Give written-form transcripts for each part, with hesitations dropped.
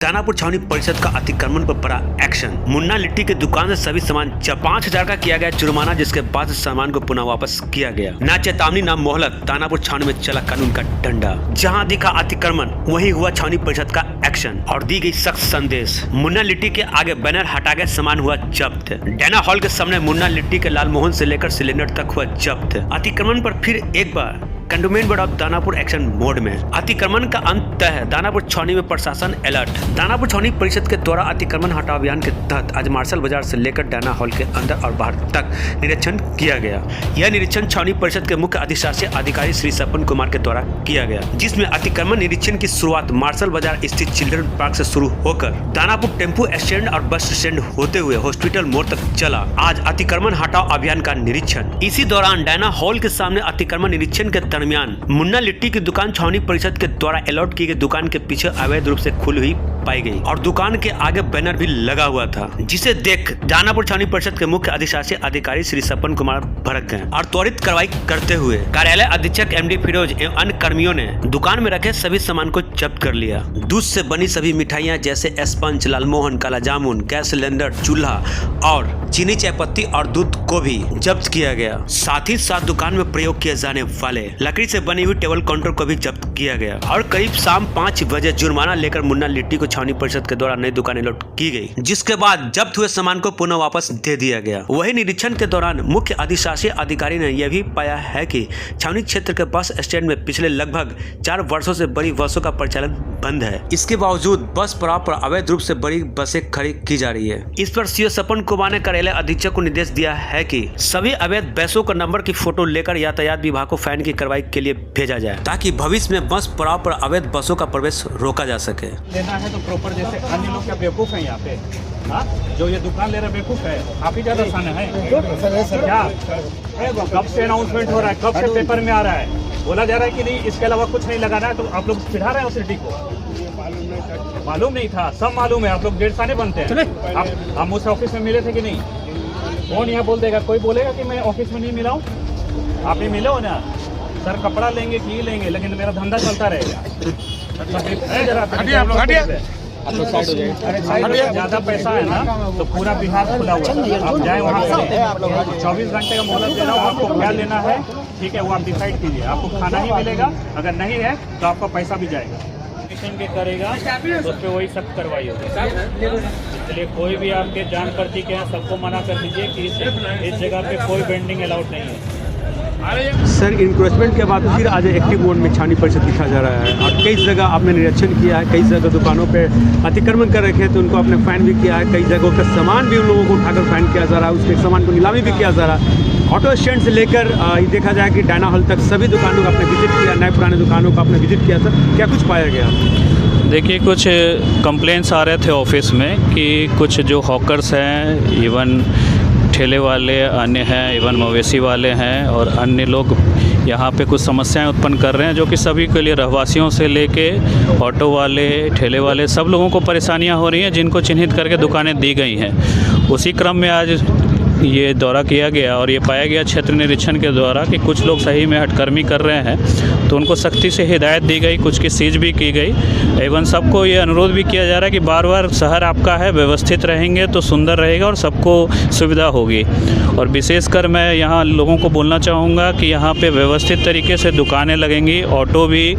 दानापुर छावनी परिषद का अतिक्रमण पर बड़ा एक्शन। मुन्ना लिट्टी के दुकान से सभी सामान 5,000 का किया गया जुर्माना, जिसके बाद सामान को पुनः वापस किया गया। ना चेतावनी ना मोहलत, दानापुर छावनी में चला कानून का डंडा। जहां दिखा अतिक्रमण वहीं हुआ छावनी परिषद का एक्शन और दी गई सख्त संदेश। मुन्ना लिट्टी के आगे बैनर हटा गया, सामान हुआ जब्त। डैना हॉल के सामने मुन्ना लिट्टी के लालमोहन से लेकर सिलेंडर तक हुआ जब्त। अतिक्रमण पर फिर एक बार cantonment board of Danapur action mode में। अतिक्रमण का अंत तय है, दानापुर छावनी में प्रशासन अलर्ट। दानापुर छावनी परिषद के द्वारा अतिक्रमण हटाओ अभियान के तहत आज मार्शल बाजार से लेकर डैना हॉल के अंदर और बाहर तक निरीक्षण किया गया। यह निरीक्षण छावनी परिषद के मुख्य अधिशासी अधिकारी श्री सपन कुमार के द्वारा किया गया, जिसमें अतिक्रमण निरीक्षण की शुरुआत मार्शल बाजार स्थित चिल्ड्रन पार्क से शुरू होकर दानापुर टेम्पू स्टैंड और बस स्टैंड होते हुए हॉस्पिटल मोड़ तक चला। आज अतिक्रमण हटाओ अभियान का निरीक्षण। इसी दौरान डैना हॉल के सामने अतिक्रमण निरीक्षण के दरमियान मुन्ना लिट्टी की दुकान छावनी परिषद के द्वारा अलॉट की गई दुकान के पीछे अवैध रूप से खुली हुई पाई गई और दुकान के आगे बैनर भी लगा हुआ था, जिसे देख दानापुर छावनी परिषद के मुख्य अधिशासी अधिकारी श्री सपन कुमार भड़क गए और त्वरित कार्रवाई करते हुए कार्यालय अधीक्षक एमडी फिरोज एवं अन्य कर्मियों ने दुकान में रखे सभी सामान को जब्त कर लिया। दूध से बनी सभी मिठाइयाँ जैसे स्पंज, लालमोहन, काला जामुन, गैस सिलेंडर, चूल्हा और चीनी, चायपत्ती और दूध को भी जब्त किया गया। साथ ही साथ दुकान में प्रयोग किए जाने वाले लकड़ी से बनी हुई टेबल काउंटर को भी जब्त किया गया और करीब शाम 5 बजे जुर्माना लेकर मुन्ना लिट्टी को छावनी परिषद के द्वारा नई दुकानें अलॉट की गई, जिसके बाद जब्त हुए सामान को पुनः वापस दे दिया गया। वही निरीक्षण के दौरान मुख्य अधिशासी अधिकारी ने यह भी पाया है कि छावनी क्षेत्र के बस स्टैंड में पिछले लगभग 4 वर्षों से बड़ी बसों का परिचालन बंद है। इसके बावजूद बस पड़ाव पर अवैध रूप से बड़ी बसें खड़ी की जा रही है। इस पर सीओ सपन कुमार ने कार्यालय अधीक्षक को निर्देश दिया है कि सभी अवैध बसों का नंबर की फोटो लेकर यातायात विभाग को फाइन की कार्रवाई के लिए भेजा जाए, ताकि भविष्य में बस पड़ाव पर अवैध बसों का प्रवेश रोका जा सके। लेना है तो प्रॉपर, जैसे अन्य लोग क्या बेवकूफ हैं यहाँ पे? हाँ, जो ये दुकान ले रहा बेवकूफ है, आप ही ज्यादा आसान है क्या? कब से अनाउंसमेंट हो रहा है, कब से पेपर में आ रहा है, बोला जा रहा है कि नहीं इसके अलावा कुछ नहीं लगाना है, तो आप लोग चिढ़ा रहे हैं उस सिटी को। मालूम नहीं था, सब मालूम है। आप लोग 1.5 साल बनते हैं। हम उस ऑफिस में मिले थे कि नहीं? कौन यहाँ बोल देगा? कोई बोलेगा कि मैं ऑफिस में नहीं मिला हूँ? आप ही मिले हो ना सर, कपड़ा लेंगे कि लेंगे, लेकिन मेरा धंधा चलता रहेगा। ज्यादा पैसा है ना तो पूरा बिहार खुला हुआ है, आप जाए वहाँ से 24 घंटे का मोहलत दे रहा हूँ। आपको क्या लेना है ठीक है, वो आप डिसाइड कीजिए। आपको खाना ही मिलेगा, अगर नहीं है तो आपका पैसा भी जाएगा। के करेगा तो उस पर वही सख्त कार्रवाई होगी। इसलिए कोई भी आपके जान पर्ची के हैं सबको मना कर दीजिए कि इस जगह पे कोई वेंडिंग अलाउड नहीं है। सर, इंक्रोचमेंट के बाद फिर आज एक्टिव मोड में छावनी परिषद दिखा जा रहा है और कई जगह आपने निरीक्षण किया है, कई जगह दुकानों पे अतिक्रमण कर रखे हैं तो उनको आपने फाइन भी किया है। कई जगहों का सामान भी उन लोगों को उठाकर फाइन किया जा रहा है, उसके सामान को नीलामी भी किया जा रहा है। ऑटो स्टैंड से लेकर देखा जाए कि डैना हॉल तक सभी दुकानों का आपने विजिट किया, नए पुराने दुकानों का आपने विजिट किया। सर, क्या कुछ पाया गया? देखिए, कुछ कंप्लेंट्स आ रहे थे ऑफिस में कि कुछ जो हॉकर्स हैं, इवन ठेले वाले अन्य हैं, इवन मवेशी वाले हैं और अन्य लोग यहाँ पे कुछ समस्याएं उत्पन्न कर रहे हैं, जो कि सभी के लिए रहवासियों से लेके ऑटो वाले, ठेले वाले सब लोगों को परेशानियां हो रही हैं, जिनको चिन्हित करके दुकानें दी गई हैं। उसी क्रम में आज ये दौरा किया गया और ये पाया गया क्षेत्र निरीक्षण के द्वारा कि कुछ लोग सही में हटकर्मी कर रहे हैं, तो उनको सख्ती से हिदायत दी गई, कुछ की सीज भी की गई। एवं सबको ये अनुरोध भी किया जा रहा है कि बार बार शहर आपका है, व्यवस्थित रहेंगे तो सुंदर रहेगा और सबको सुविधा होगी। और विशेषकर मैं यहाँ लोगों को बोलना चाहूँगा कि यहाँ पे व्यवस्थित तरीके से दुकानें लगेंगी, ऑटो भी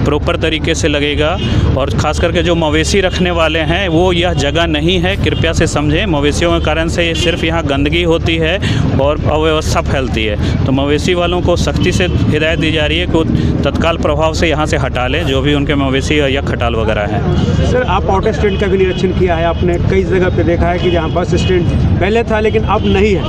प्रॉपर तरीके से लगेगा और ख़ास करके जो मवेशी रखने वाले हैं वो यह जगह नहीं है, कृपया से समझें। मवेशियों के कारण से सिर्फ यहाँ गंदगी होती है और अव्यवस्था फैलती है, तो मवेशी वालों को सख्ती से हिदायत दी जा रही है कि तत्काल प्रभाव से यहाँ से हटा लें जो भी उनके मवेशी या खटाल वगैरह हैं। सर, आप ऑटो स्टैंड का भी निरीक्षण किया है आपने, कई जगह पे देखा है कि जहाँ बस स्टैंड पहले था लेकिन अब नहीं है।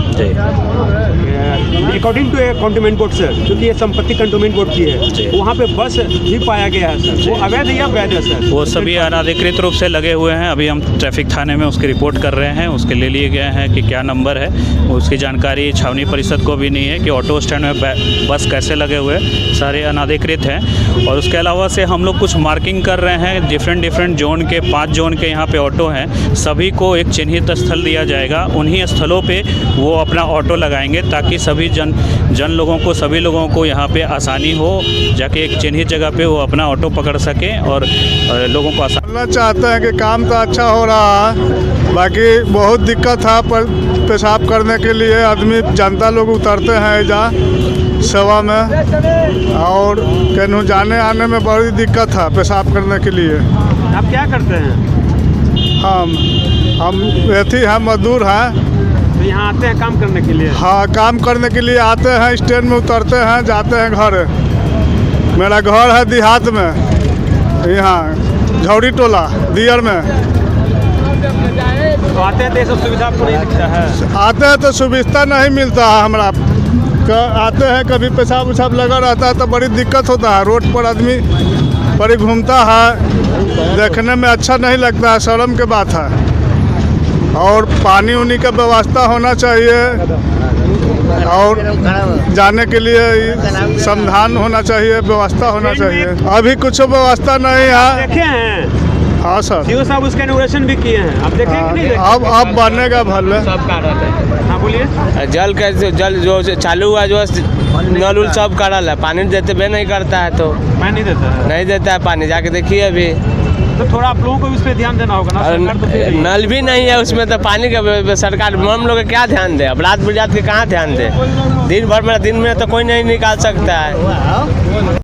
According to cantonment board sir, क्योंकि ये संपत्ति कंटोनमेंट बोर्ड की है, वहाँ पे बस भी पाया गया है सर, वो अवैध या वैध है सर? वो सभी अनाधिकृत रूप से लगे हुए हैं। अभी हम ट्रैफिक थाने में उसकी रिपोर्ट कर रहे हैं, उसके ले लिए गए हैं कि क्या नंबर है, उसकी जानकारी छावनी परिषद को भी नहीं है कि ऑटो स्टैंड में बस कैसे लगे हुए, सारे अनाधिकृत हैं। और उसके अलावा से हम लोग कुछ मार्किंग कर रहे हैं, डिफरेंट जोन के 5 जोन के यहाँ पे ऑटो हैं, सभी को एक चिन्हित स्थल दिया जाएगा, उन्हीं स्थलों पे वो अपना ऑटो लगाएंगे ताकि ताकि सभी जन लोगों को, सभी लोगों को यहाँ पे आसानी हो, जाके एक चिन्हित जगह पे वो अपना ऑटो पकड़ सकें और लोगों को आसानी। बोलना चाहते हैं कि काम तो अच्छा हो रहा है, बाकी बहुत दिक्कत था पर पेशाब करने के लिए आदमी जनता लोग उतरते हैं जा सेवा में, और कहीं जाने आने में बड़ी दिक्कत था पेशाब करने के लिए। आप क्या करते हैं? हम एथी हैं, मजदूर हैं। तो यहाँ आते हैं काम करने के लिए? हाँ, काम करने के लिए आते हैं, स्टैंड में उतरते हैं, जाते हैं घर। मेरा घर है देहात में, यहाँ झौड़ी टोला दियर में। तो आते हैं तो ये सब सुविधा आपको नहीं दिखता है? आते हैं तो सुविधा नहीं मिलता है हमरा। आते हैं कभी पेशाब उशाब लगा रहता है तो बड़ी दिक्कत होता है। रोड पर आदमी बड़ी घूमता है, देखने में अच्छा नहीं लगता है, शर्म के बात है। और पानी उनी का व्यवस्था होना चाहिए, और जाने के लिए समाधान होना चाहिए, व्यवस्था होना चाहिए। अभी कुछ व्यवस्था नहीं है। देखे हैं? हाँ सर, सीओ साहब उसका इनोग्रेशन भी किए हैं, आप देखें कि नहीं देखे? अब बनेगा भले। हाँ बोलिए। जल जो चालू हुआ, जो नल उल सब करल है, पानी देते भी नहीं करता है, तो मैं नहीं देता है? नहीं देता है पानी, जाके देखिए अभी। तो थोड़ा आप लोगों को भी उस पर ध्यान देना होगा ना, सरकार तो दे रही है। नल भी नहीं है उसमें, तो पानी का सरकार हम लोग क्या ध्यान दे? अब रात बिरात के कहाँ ध्यान दे? दिन भर में तो कोई नहीं निकाल सकता है।